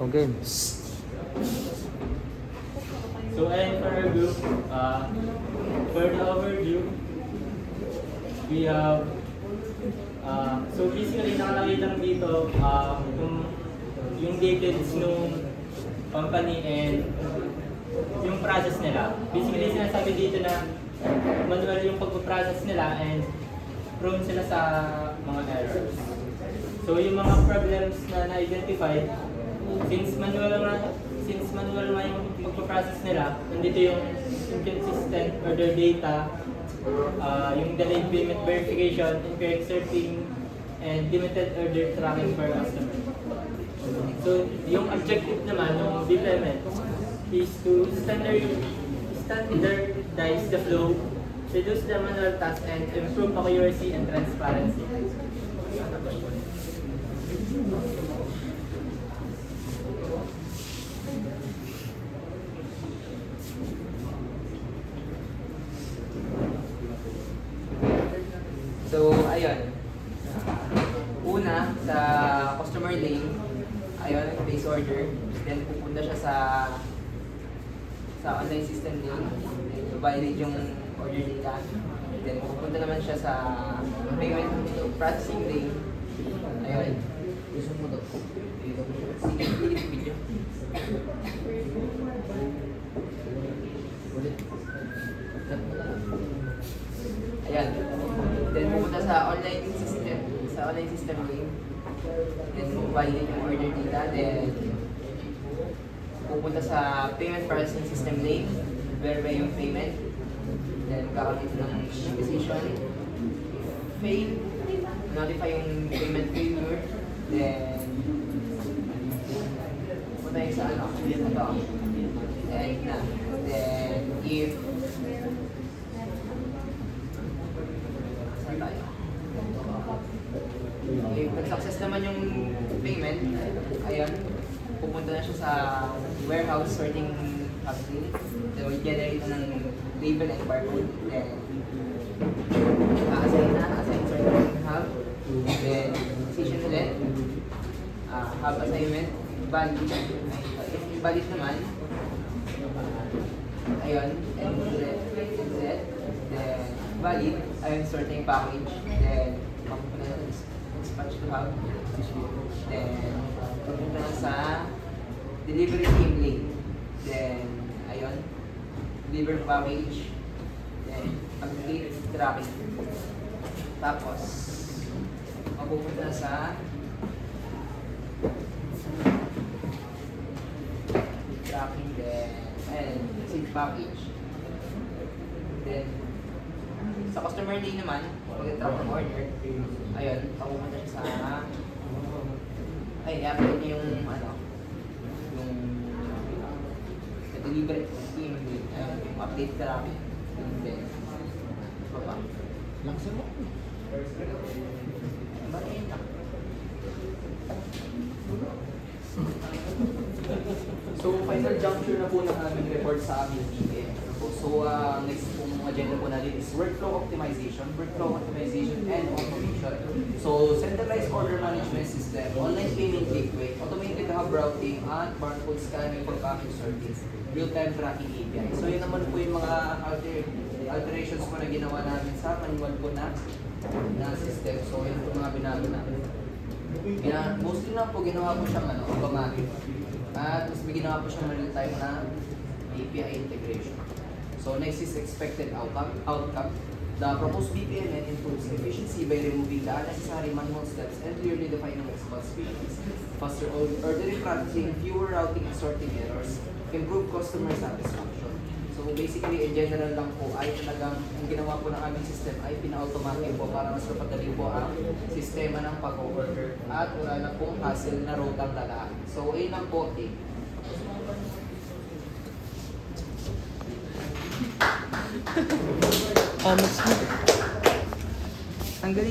Okay. So, and for our group, for the overview, we have, so basically nakalagay lang dito yung details nung company and yung process nila. Basically, sinasabi dito na manual yung pag-process nila and prone sila sa mga errors. So, yung mga problems na na-identify, since manual nga yung magpa-process nila, nandito yung inconsistent order data, yung delayed payment verification, incorrect sorting, and limited order tracking per customer. So, yung objective naman ng deployment is to standardize the flow, reduce the manual tasks, and improve accuracy and transparency. So, ayun. Una, sa customer lane, ayun, place order. Then, pupunta siya sa online system lane. So, validate yung order data. Then, pupunta naman siya sa payment processing lane. Ayun. Gusto mo daw. Sige, video. Ayan. Then pupunta sa online system lane. Then validate yung order data. Then pupunta sa payment processing system lane. Verify yung payment. Then kakabit ng decision. Fail. Notify yung payment failure. Then pupunta yung sa ano. Ito. And na. Then if nag-success naman yung payment, ayun, pupunta na siya sa warehouse sorting hub. Then we generate ng label and barcode. Then assign sorting hub. Then decision ulit. Hub assignment. Valid. If valid naman, ayun, and set. Then valid, ayun, sorting package. Then mapupunta na dispatch to hub. Then pupunta na sa delivery team lane. Then ayun, deliver package. Then update tracking. Tapos mapupunta sa tracking. Then and receive package. Then sa customer lane naman, pag-track ng order, ayun, papupunta siya sa i-update niya yung yung delivery team, yung update tracking. Then baba. Laksan mo. Batiin lang. So, final juncture na po ng aming report sa aming team. So, next pong agenda po natin is workflow optimization, and automation. So, centralized order management system, online payment gateway, automated hub routing, and barcode scanning for package sorting, real-time tracking API. So, yun naman po yung mga alterations po na ginawa namin sa manual po na system. So, yun po mga binago namin. Mostly na po ginawa po siyang automatic. At mas may ginawa po siyang real-time na API integration. So next is expected outcome. The proposed BPMN improves efficiency by removing the unnecessary manual steps and clearly defining responsibilities. Faster ordering processing, fewer routing and sorting errors, improve customer satisfaction. So basically, in general lang po ay talagang ang ginawa po ng aming system ay pina-automatic po para mas mapadali po ang sistema ng pag-order at wala na pong hassle na rotang dadaan. So ayun lang po. Mas